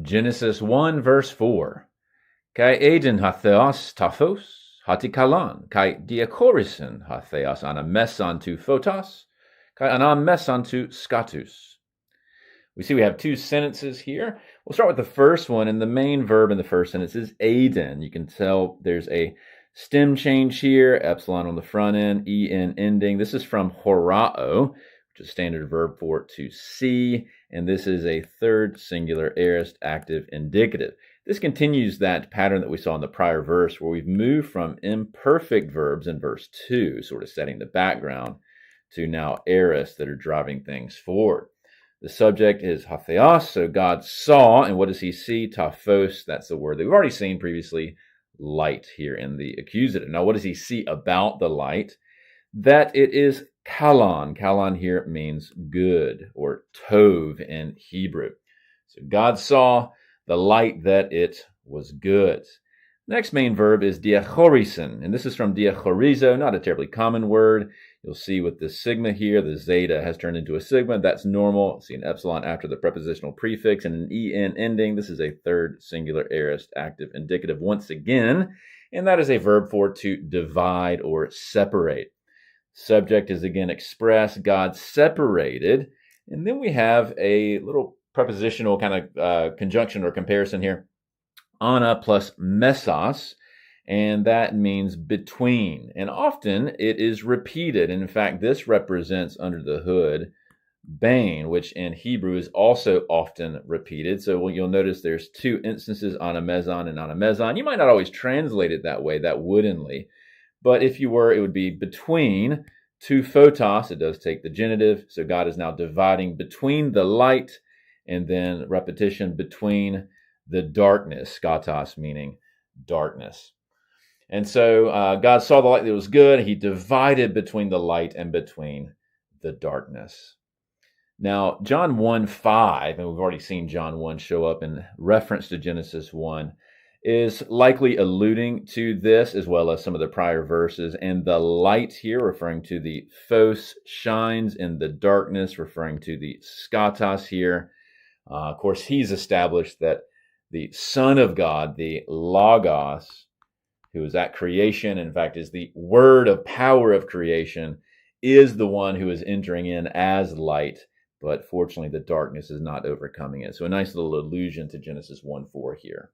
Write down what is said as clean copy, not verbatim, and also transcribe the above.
Genesis 1, verse 4. Kai Eden ha theos taphos, hati kalan, kai diakorison ha theos anameson tu photos, kai anameson tu skatus. We see we have two sentences here. We'll start with the first one, and the main verb in the first sentence is Aden. You can tell there's a stem change here, epsilon on the front end, en ending. This is from horao, which is standard verb for to see, and this is a third singular aorist active indicative. This continues that pattern that we saw in the prior verse, where we've moved from imperfect verbs in verse 2, sort of setting the background, to now aorists that are driving things forward. The subject is hatheos, so God saw, and what does he see? Taphos, that's the word that we've already seen previously, light here in the accusative. Now, what does he see about the light? That it is kalon. Kalon here means good, or tov in Hebrew. So God saw the light that it was good. Next main verb is diachorison, and this is from diachorizo, not a terribly common word. You'll see with the sigma here, the zeta has turned into a sigma. That's normal. See an epsilon after the prepositional prefix and an en ending. This is a third singular aorist active indicative once again, and that is a verb for to divide or separate. Subject is again expressed. God separated, and then we have a little prepositional kind of conjunction or comparison here. Ana plus mesos, and that means between. And often it is repeated. And in fact, this represents under the hood bane, which in Hebrew is also often repeated. So you'll notice there's two instances, anamezon and anamezon. You might not always translate it that way, that woodenly. But if you were, it would be between two photos. It does take the genitive. So God is now dividing between the light, and then repetition between the darkness, skatos meaning darkness. And so God saw the light that was good. He divided between the light and between the darkness. Now, John 1:5, and we've already seen John 1 show up in reference to Genesis 1, is likely alluding to this as well as some of the prior verses. And the light here, referring to the phos, shines in the darkness, referring to the skatos here. Of course, he's established that the Son of God, the Logos, who is at creation, in fact, is the word of power of creation, is the one who is entering in as light. But fortunately, the darkness is not overcoming it. So a nice little allusion to Genesis 1:4 here.